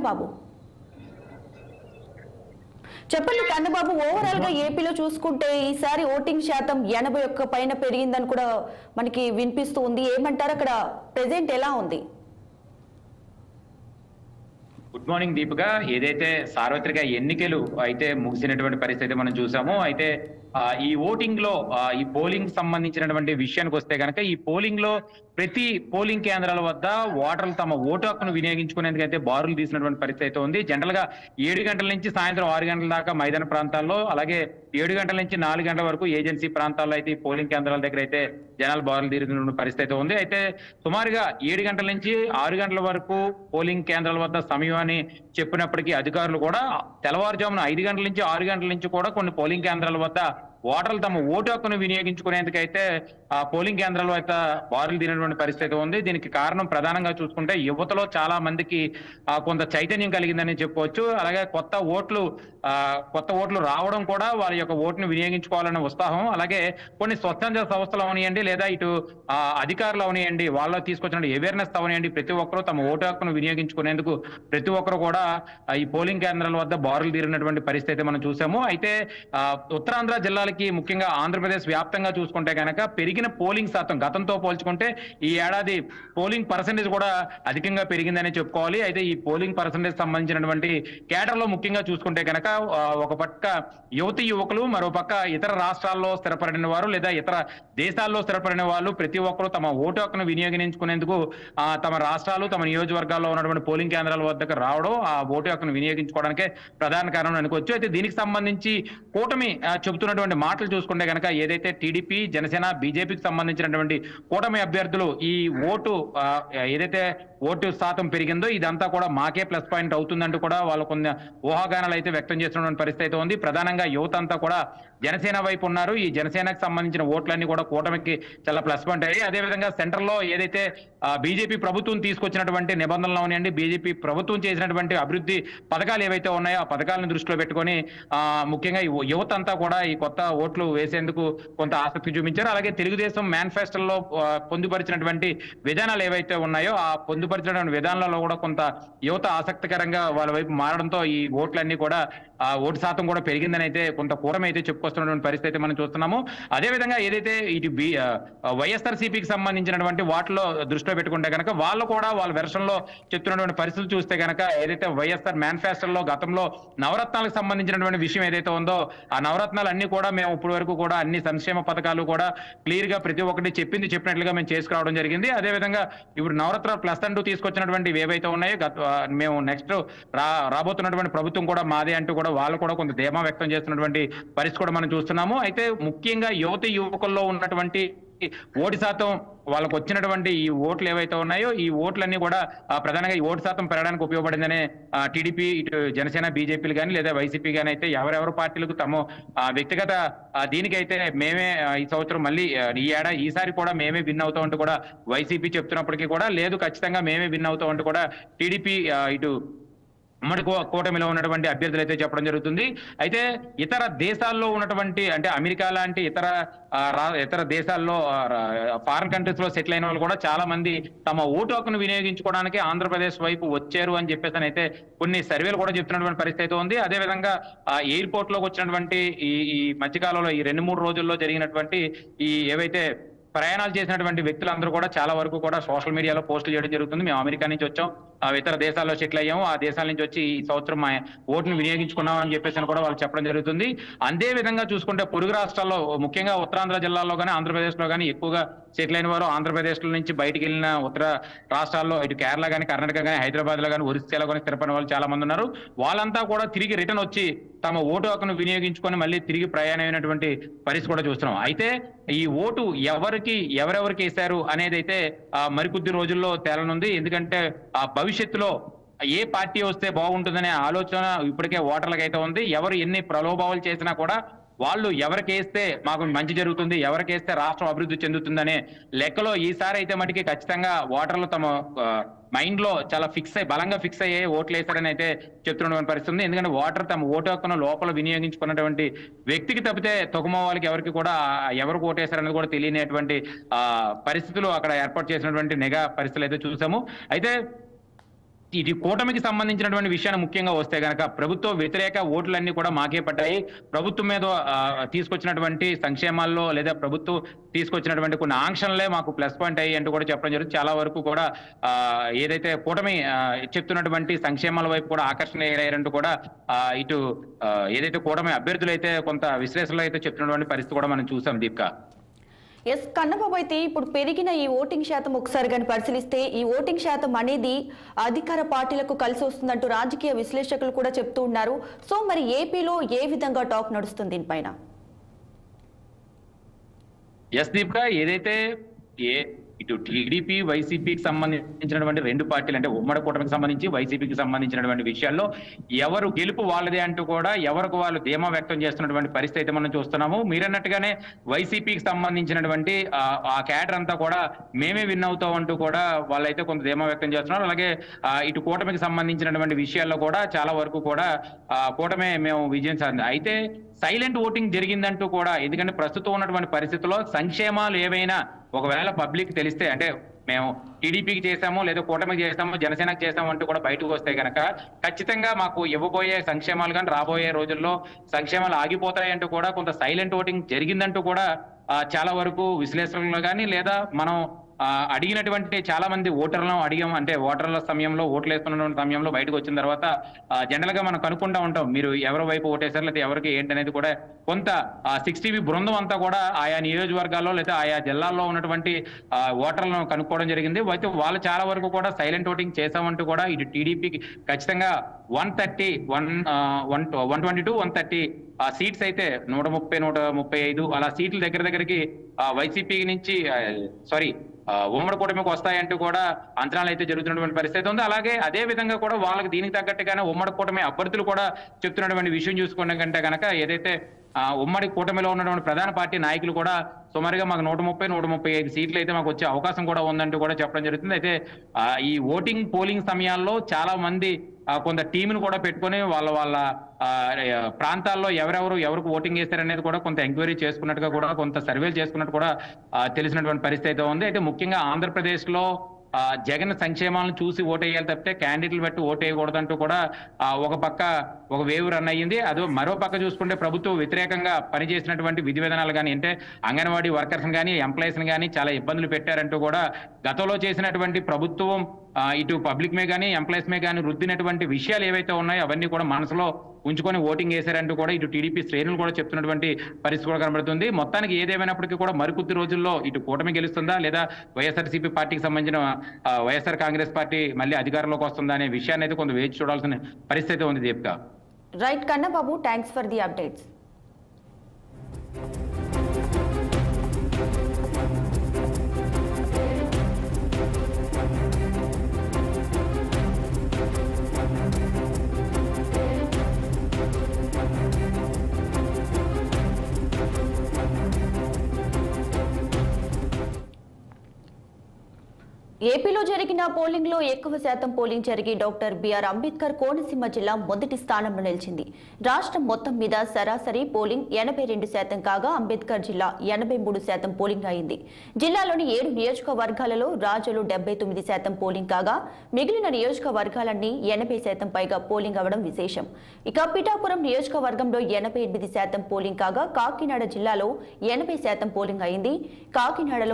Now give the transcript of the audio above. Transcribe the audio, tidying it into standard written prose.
బాబు చెప్పండి కన్నబాబు, ఓవరాల్ గా ఏపీలో చూసుకుంటే ఈసారి ఓటింగ్ శాతం 81 పైన పెరిగిందని కూడా మనకి వినిపిస్తూ ఉంది. ఏమంటారు, అక్కడ ప్రెజెంట్ ఎలా ఉంది? Good morning Deepika. ఏదైతే సార్వత్రిక ఎన్నికలు అయితే ముగిసినటువంటి పరిస్థితి మనం చూసాము. అయితే ఈ ఓటింగ్ లో ఈ పోలింగ్ సంబంధించినటువంటి విషయానికి వస్తే కనుక ఈ పోలింగ్ లో ప్రతి పోలింగ్ కేంద్రాల వద్ద ఓటర్లు తమ ఓటు హక్కును వినియోగించుకునేందుకు అయితే బారులు తీసినటువంటి పరిస్థితి అయితే ఉంది. జనరల్ గా 7 గంటల నుంచి సాయంత్రం 6 గంటల దాకా మైదాన ప్రాంతాల్లో, అలాగే 7 గంటల నుంచి 4 గంటల వరకు ఏజెన్సీ ప్రాంతాల్లో అయితే పోలింగ్ కేంద్రాల దగ్గర అయితే జనాలు బారులు తీరుతున్న పరిస్థితి ఉంది. అయితే సుమారుగా 7 గంటల నుంచి 6 గంటల వరకు పోలింగ్ కేంద్రాల వద్ద సమయం అని చెప్పినప్పటికీ అధికారులు కూడా తెల్లవారుజామున 5 గంటల నుంచి 6 గంటల నుంచి కూడా కొన్ని పోలింగ్ కేంద్రాల వద్ద ఓటర్లు తమ ఓటు హక్కును వినియోగించుకునేందుకైతే ఆ పోలింగ్ కేంద్రాల్లో అయితే బారులు తీరినటువంటి పరిస్థితి ఉంది. దీనికి కారణం ప్రధానంగా చూసుకుంటే యువతలో చాలా మందికి కొంత చైతన్యం కలిగిందని చెప్పుకోవచ్చు. అలాగే కొత్త ఓట్లు రావడం కూడా వారి యొక్క ఓటును వినియోగించుకోవాలనే ఉత్సాహం, అలాగే కొన్ని స్వచ్ఛంద సంస్థలు అవనియండి లేదా ఇటు అధికారులు అవనియండి, వాళ్ళు తీసుకొచ్చిన అవేర్నెస్ అవనియండి, ప్రతి ఒక్కరూ తమ ఓటు హక్కును వినియోగించుకునేందుకు ప్రతి ఒక్కరు కూడా ఈ పోలింగ్ కేంద్రాల వద్ద బారులు తీరినటువంటి పరిస్థితి మనం చూసాము. అయితే ఉత్తరాంధ్ర జిల్లాలకి ముఖ్యంగా ఆంధ్రప్రదేశ్ వ్యాప్తంగా చూసుకుంటే కనుక పెరిగిన పోలింగ్ శాతం గతంతో పోల్చుకుంటే ఈ ఏడాది పోలింగ్ పర్సెంటేజ్ కూడా అధికంగా పెరిగిందని చెప్పుకోవాలి. అయితే ఈ పోలింగ్ పర్సెంటేజ్ సంబంధించినటువంటి కేడర్ లో ముఖ్యంగా చూసుకుంటే కనుక ఒక పక్క యువకులు, మరో పక్క ఇతర రాష్ట్రాల్లో స్థిరపడిన వారు లేదా ఇతర దేశాల్లో స్థిరపడిన వాళ్ళు ప్రతి ఒక్కరు తమ ఓటు హక్కును వినియోగించుకునేందుకు తమ రాష్ట్రాలు, తమ నియోజకవర్గాల్లో ఉన్నటువంటి పోలింగ్ కేంద్రాల వద్దకు రావడం, ఆ ఓటు హక్కును వినియోగించుకోవడానికే ప్రధాన కారణం అనుకోవచ్చు. అయితే దీనికి సంబంధించి కూటమి చెబుతున్నటువంటి మాటలు చూసుకుంటే కనుక ఏదైతే టీడీపీ, జనసేన, బీజేపీకి సంబంధించినటువంటి కూటమి అభ్యర్థులు ఈ ఏదైతే ఓటు శాతం పెరిగిందో ఇదంతా కూడా మాకే ప్లస్ పాయింట్ అవుతుందంటూ కూడా వాళ్ళు కొన్ని ఊహాగానాలు అయితే వ్యక్తం చేస్తున్న పరిస్థితి ఉంది. ప్రధానంగా యువత అంతా కూడా జనసేన వైపు ఉన్నారు. ఈ జనసేనకు సంబంధించిన ఓట్లన్నీ కూడా కూటమికి చాలా ప్లస్ పాయింట్ అయ్యాయి. అదేవిధంగా సెంటర్ లో ఏదైతే బీజేపీ ప్రభుత్వం తీసుకొచ్చినటువంటి నిబంధనలు ఉన్నాయండి, బీజేపీ ప్రభుత్వం చేసినటువంటి అభివృద్ధి పథకాలు ఏవైతే ఉన్నాయో ఆ పథకాలను దృష్టిలో పెట్టుకొని ముఖ్యంగా యువత అంతా కూడా ఈ కొత్త ఓట్లు వేసేందుకు కొంత ఆసక్తి చూపించారు. అలాగే తెలుగుదేశం మేనిఫెస్టోలో పొందుపరిచినటువంటి విధానాలు ఏవైతే ఉన్నాయో ఆ పొందుపరిచినటువంటి విధానాలలో కూడా కొంత యువత ఆసక్తికరంగా వాళ్ళ వైపు మారడంతో ఈ ఓట్లన్నీ కూడా ఓటు శాతం కూడా పెరిగిందని అయితే కొంత కూటమి అయితే చెప్పుకొస్తున్నటువంటి పరిస్థితి మనం చూస్తున్నాము. అదేవిధంగా ఏదైతే ఇటు వైఎస్ఆర్సీపీకి సంబంధించినటువంటి వాటిలో దృష్టిలో పెట్టుకుంటే కనుక వాళ్ళు కూడా వాళ్ళ వెర్షన్ లో చెప్తున్నటువంటి పరిస్థితులు చూస్తే కనుక ఏదైతే వైఎస్ఆర్ మేనిఫెస్టోలో గతంలో నవరత్నాలకు సంబంధించినటువంటి విషయం ఏదైతే ఉందో ఆ నవరత్నాలు అన్ని కూడా మేము ఇప్పటి వరకు కూడా అన్ని సంక్షేమ పథకాలు కూడా క్లియర్ గా ప్రతి ఒక్కటి చెప్పినట్లుగా మేము చేసుకురావడం జరిగింది. అదేవిధంగా ఇప్పుడు నవరత్న ప్లస్ అంటూ తీసుకొచ్చినటువంటి ఏవైతే ఉన్నాయో మేము నెక్స్ట్ రాబోతున్నటువంటి ప్రభుత్వం కూడా మాదే అంటూ కూడా వాళ్ళు కూడా కొంత ధీమా వ్యక్తం చేస్తున్నటువంటి పరిస్థితి కూడా మనం చూస్తున్నాము. అయితే ముఖ్యంగా యువకుల్లో ఉన్నటువంటి ఓటు శాతం, వాళ్ళకు వచ్చినటువంటి ఈ ఓట్లు ఏవైతే ఉన్నాయో ఈ ఓట్లన్నీ కూడా ప్రధానంగా ఈ ఓటు శాతం పెరగడానికి ఉపయోగపడిందనే టీడీపీ, ఇటు జనసేన, బీజేపీలు కానీ లేదా వైసీపీ కానీ అయితే ఎవరెవరు పార్టీలకు తమ వ్యక్తిగత దీనికైతే మేమే ఈ సంవత్సరం మళ్ళీ ఈసారి కూడా మేమే విన్ అవుతాం అంటూ కూడా వైసీపీ చెప్తున్నప్పటికీ కూడా లేదు, ఖచ్చితంగా మేమే విన్ అవుతాం అంటూ కూడా టీడీపీ ఇటు ఉమ్మడి కూటమిలో ఉన్నటువంటి అభ్యర్థులు అయితే చెప్పడం జరుగుతుంది. అయితే ఇతర దేశాల్లో ఉన్నటువంటి అంటే అమెరికా లాంటి ఇతర దేశాల్లో ఫారిన్ కంట్రీస్ లో సెటిల్ అయిన వాళ్ళు కూడా చాలా మంది తమ ఓటు హక్కును వినియోగించుకోవడానికి ఆంధ్రప్రదేశ్ వైపు వచ్చారు అని చెప్పేసి అయితే కొన్ని సర్వేలు కూడా చెప్తున్నటువంటి పరిస్థితి ఉంది. అదేవిధంగా ఎయిర్పోర్ట్ లోకి వచ్చినటువంటి ఈ మధ్యకాలంలో ఈ 2-3 రోజుల్లో జరిగినటువంటి ఈ ఏవైతే ప్రయాణాలు చేసినటువంటి వ్యక్తులందరూ కూడా చాలా వరకు కూడా సోషల్ మీడియాలో పోస్టులు చేయడం జరుగుతుంది. మేము అమెరికా నుంచి వచ్చాం, ఇతర దేశాల్లో సెటిల్ అయ్యాము, ఆ దేశాల నుంచి వచ్చి ఈ సంవత్సరం మా ఓటును వినియోగించుకున్నాం అని చెప్పేసి కూడా వాళ్ళు చెప్పడం జరుగుతుంది. అదే విధంగా చూసుకుంటే పొరుగు రాష్ట్రాల్లో ముఖ్యంగా ఉత్తరాంధ్ర జిల్లాలో కానీ ఆంధ్రప్రదేశ్ లో కానీ ఎక్కువగా సెటిల్ అయిన వారు ఆంధ్రప్రదేశ్ నుంచి బయటికి వెళ్ళిన ఉత్తర రాష్ట్రాల్లో ఇటు కేరళ కానీ, కర్ణాటక కానీ, హైదరాబాద్ లో కానీ, ఒరిస్సాలో కానీ స్థిరపడిన వాళ్ళు చాలా మంది ఉన్నారు. వాళ్ళంతా కూడా తిరిగి రిటర్న్ వచ్చి తమ ఓటు హక్కును వినియోగించుకొని మళ్ళీ తిరిగి ప్రయాణమైనటువంటి పరిస్థితి కూడా చూస్తున్నాం. అయితే ఈ ఓటు ఎవరెవరికి వేశారు అనేది అయితే మరికొద్ది రోజుల్లో తేలనుంది. ఎందుకంటే భవిష్యత్తులో ఏ పార్టీ వస్తే బాగుంటుందనే ఆలోచన ఇప్పటికే ఓటర్లకు అయితే ఉంది. ఎవరు ఎన్ని ప్రలోభాలు చేసినా కూడా వాళ్ళు ఎవరికేస్తే మాకు మంచి జరుగుతుంది, ఎవరికేస్తే రాష్ట్రం అభివృద్ధి చెందుతుందనే లెక్కలో ఈసారి అయితే మటుకి ఖచ్చితంగా ఓటర్లు తమ మైండ్ లో చాలా బలంగా ఫిక్స్ అయ్యే ఓట్లు వేశారని అయితే చెప్తున్నటువంటి పరిస్థితి. ఎందుకంటే ఓటర్ తమ ఓటు హక్కును లోపల వినియోగించుకున్నటువంటి వ్యక్తికి తప్పితే తొగమ వాళ్ళకి ఎవరికి కూడా ఎవరికి ఓటేశారనేది కూడా తెలియనటువంటి పరిస్థితులు అక్కడ ఏర్పాటు చేసినటువంటి నిఘా పరిస్థితులు అయితే చూసాము. అయితే ఇది కూటమికి సంబంధించినటువంటి విషయాన్ని ముఖ్యంగా వస్తే గనక ప్రభుత్వ వ్యతిరేక ఓట్లన్నీ కూడా మాకే పడ్డాయి. ప్రభుత్వం మీద తీసుకొచ్చినటువంటి సంక్షేమాల్లో లేదా ప్రభుత్వం తీసుకొచ్చినటువంటి కొన్ని ఆంక్షలే మాకు ప్లస్ పాయింట్ అయ్యి అంటూ కూడా చెప్పడం జరుగుతుంది. చాలా వరకు కూడా ఏదైతే కూటమి చెప్తున్నటువంటి సంక్షేమాల వైపు కూడా ఆకర్షణ అయ్యారంటూ కూడా ఇటు ఏదైతే కూటమి అభ్యర్థులు అయితే కొంత విశ్లేషణలో అయితే చెప్తున్నటువంటి పరిస్థితి కూడా మనం చూసాం దీపిక. ఎస్ కన్నబాబు, అయితే ఇప్పుడు పెరిగిన ఈ ఓటింగ్ శాతం ఒకసారి కానీ పరిశీలిస్తే ఈ ఓటింగ్ శాతం అనేది అధికార పార్టీలకు కలిసి వస్తుందంటూ రాజకీయ విశ్లేషకులు కూడా చెప్తూ ఉన్నారు. సో మరి ఏపీలో ఏ విధంగా టాక్ నడుస్తుంది దీనిపైన? ఎస్ దీపిక, ఏదైతే ఇటు టీడీపీ వైసీపీకి సంబంధించినటువంటి రెండు పార్టీలు అంటే ఉమ్మడి కూటమికి సంబంధించి వైసీపీకి సంబంధించినటువంటి విషయాల్లో ఎవరు గెలుపు వాళ్ళదే అంటూ కూడా ఎవరికి వాళ్ళు ధీమా వ్యక్తం చేస్తున్నటువంటి పరిస్థితి అయితే మనం చూస్తున్నాము. మీరన్నట్టుగానే వైసీపీకి సంబంధించినటువంటి ఆ క్యాడర్ అంతా కూడా మేమే విన్ అవుతాం అంటూ కూడా వాళ్ళైతే కొంత ధీమా వ్యక్తం చేస్తున్నారు. అలాగే ఇటు కూటమికి సంబంధించినటువంటి విషయాల్లో కూడా చాలా వరకు కూడా కూటమే మేము విజయం సాధించాం. అయితే సైలెంట్ ఓటింగ్ జరిగిందంటూ కూడా, ఎందుకంటే ప్రస్తుతం ఉన్నటువంటి పరిస్థితుల్లో సంక్షేమాలు ఏవైనా ఒకవేళ పబ్లిక్ తెలిస్తే, అంటే మేము టీడీపీకి చేసాము లేదా కూటమికి చేసాము జనసేనకి చేసాము అంటూ కూడా బయటకు వస్తే కనుక ఖచ్చితంగా మాకు ఇవ్వబోయే సంక్షేమాలు కానీ రాబోయే రోజుల్లో సంక్షేమాలు ఆగిపోతాయంటూ కూడా కొంత సైలెంట్ ఓటింగ్ జరిగిందంటూ కూడా చాలా వరకు విశ్లేషణలు కానీ లేదా మనం అడిగినటువంటి చాలా మంది ఓటర్లను అడిగాం. అంటే ఓటర్ల సమయంలో ఓట్లు వేస్తున్నటువంటి సమయంలో బయటకు వచ్చిన తర్వాత జనరల్ గా మనం కనుక్కుంటా ఉంటాం మీరు ఎవరి వైపు ఓటేశారు లేదా ఎవరికి ఏంటనేది కూడా. కొంత 60 బృందం అంతా కూడా ఆయా నియోజకవర్గాల్లో లేదా ఆయా జిల్లాల్లో ఉన్నటువంటి ఓటర్లను కనుక్కోవడం జరిగింది. అయితే వాళ్ళు చాలా వరకు కూడా సైలెంట్ ఓటింగ్ చేశామంటూ కూడా ఇటు టీడీపీకి ఖచ్చితంగా 130, 122, 130 సీట్స్ అయితే 130, 135 అలా సీట్ల దగ్గరికి వైసీపీ నుంచి ఉమ్మడి కూటమికి వస్తాయంటూ కూడా అంచనాలు అయితే జరుగుతున్నటువంటి పరిస్థితి ఉంది. అలాగే అదే విధంగా కూడా వాళ్ళకి దీనికి తగ్గట్టుగానే ఉమ్మడి కూటమి అభ్యర్థులు కూడా చెప్తున్నటువంటి విషయం చూసుకునే కంటే కనుక ఏదైతే ఉమ్మడి కూటమిలో ఉన్నటువంటి ప్రధాన పార్టీ నాయకులు కూడా సుమారుగా మాకు 130, 135 సీట్లు అయితే మాకు వచ్చే అవకాశం కూడా ఉందంటూ కూడా చెప్పడం జరుగుతుంది. అయితే ఈ పోలింగ్ సమయాల్లో చాలా మంది కొంత టీంను కూడా పెట్టుకొని వాళ్ళ ప్రాంతాల్లో ఎవరికి ఓటింగ్ చేస్తారనేది కూడా కొంత ఎంక్వైరీ చేసుకున్నట్టుగా కూడా కొంత సర్వేలు చేసుకున్నట్టు కూడా తెలిసినటువంటి పరిస్థితి అయితే ఉంది. అయితే ముఖ్యంగా ఆంధ్రప్రదేశ్ లో జగన్ సంక్షేమాలను చూసి ఓటేయాలి తప్పితే క్యాండిడేట్లు బట్టి ఓటేయకూడదంటూ కూడా ఒక వేవ్ రన్ అయ్యింది. అదో మరో పక్క చూసుకుంటే ప్రభుత్వం వ్యతిరేకంగా పనిచేసినటువంటి విధి విధానాలు కానీ, అంటే అంగన్వాడీ వర్కర్స్ కానీ ఎంప్లాయీస్ కానీ చాలా ఇబ్బందులు పెట్టారంటూ కూడా గతంలో చేసినటువంటి ప్రభుత్వం ఇటు పబ్లిక్ మే కానీ ఎంప్లాయీస్ మే కానీ రుద్దినటువంటి విషయాలు ఏవైతే ఉన్నాయో అవన్నీ కూడా మనసులో ఉంచుకొని ఓటింగ్ వేశారంటూ కూడా ఇటు టీడీపీ శ్రేణులు కూడా చెప్తున్నటువంటి పరిస్థితి కూడా కనబడుతుంది. మొత్తానికి ఏదేమైనప్పటికీ కూడా మరికొద్ది రోజుల్లో ఇటు కూటమి గెలుస్తుందా లేదా వైఎస్ఆర్సీపీ పార్టీకి సంబంధించిన వైఎస్ఆర్ కాంగ్రెస్ పార్టీ మళ్ళీ అధికారంలోకి వస్తుందా అనే విషయాన్ని అయితే కొంత వేచి చూడాల్సిన పరిస్థితి ఉంది Deepika. Right Kannababu, thanks for the updates. ఏపీలో జరిగిన పోలింగ్ లో ఎక్కువ శాతం పోలింగ్ జరిగి డాక్టర్ బిఆర్ అంబేద్కర్ కోనసీమ జిల్లా మొదటి స్థానంలో నిలిచింది. రాష్ట్రం మొత్తం మీద సరాసరి పోలింగ్ 82% కాగా అంబేద్కర్ జిల్లా 83% పోలింగ్ అయింది. జిల్లాలోని 7 నియోజకవర్గాలలో రాజులు 79% పోలింగ్ కాగా మిగిలిన నియోజకవర్గాలన్నీ 80% పైగా పోలింగ్ అవడం విశేషం. ఇక పిఠాపురం నియోజకవర్గంలో 88% పోలింగ్ కాగా కాకినాడ జిల్లాలో 80% పోలింగ్ అయింది. కాకినాడలో